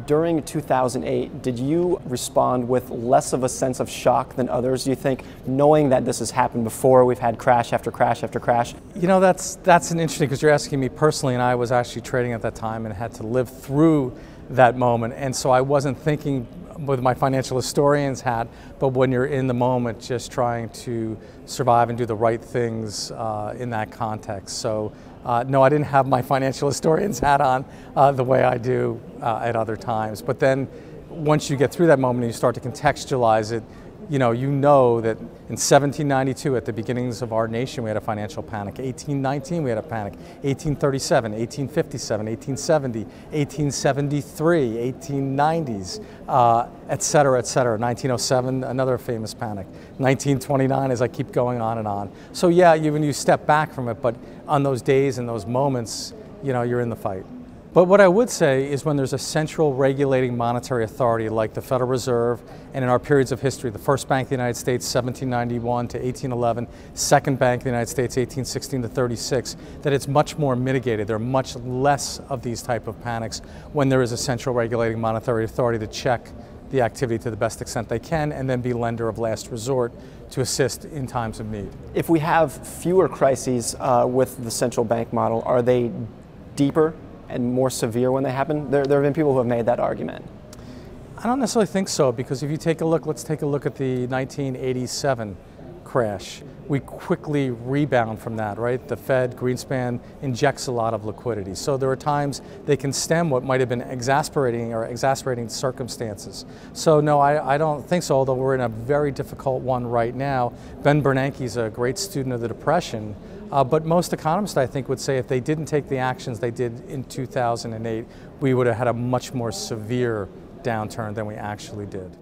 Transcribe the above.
During 2008, did you respond with less of a sense of shock than others, do you think, knowing that this has happened before, we've had crash after crash after crash? You know, that's an interesting, because you're asking me personally, and I was actually trading at that time and had to live through that moment, and so I wasn't thinking with my financial historian's hat, but when you're in the moment, just trying to survive and do the right things in that context. So no, I didn't have my financial historian's hat on the way I do at other times. But then once you get through that moment and you start to contextualize it, you know that in 1792, at the beginnings of our nation, we had a financial panic. 1819, we had a panic. 1837, 1857, 1870, 1873, 1890s, et cetera, et cetera. 1907, another famous panic. 1929, as I keep going on and on. So yeah, when you step back from it, but on those days and those moments, you're in the fight. But what I would say is when there's a central regulating monetary authority like the Federal Reserve, and in our periods of history, the first Bank of the United States, 1791 to 1811, second Bank of the United States, 1816 to 36, that it's much more mitigated. There are much less of these type of panics when there is a central regulating monetary authority to check the activity to the best extent they can, and then be lender of last resort to assist in times of need. If we have fewer crises with the central bank model, are they deeper and more severe when they happen? There have been people who have made that argument. I don't necessarily think so, because if you take a look, let's take a look at the 1987 crash. We quickly rebound from that, right? The Fed, Greenspan, injects a lot of liquidity. So there are times they can stem what might have been exasperating circumstances. So no, I don't think so, although we're in a very difficult one right now. Ben Bernanke is a great student of the Depression, but most economists, I think, would say if they didn't take the actions they did in 2008, we would have had a much more severe downturn than we actually did.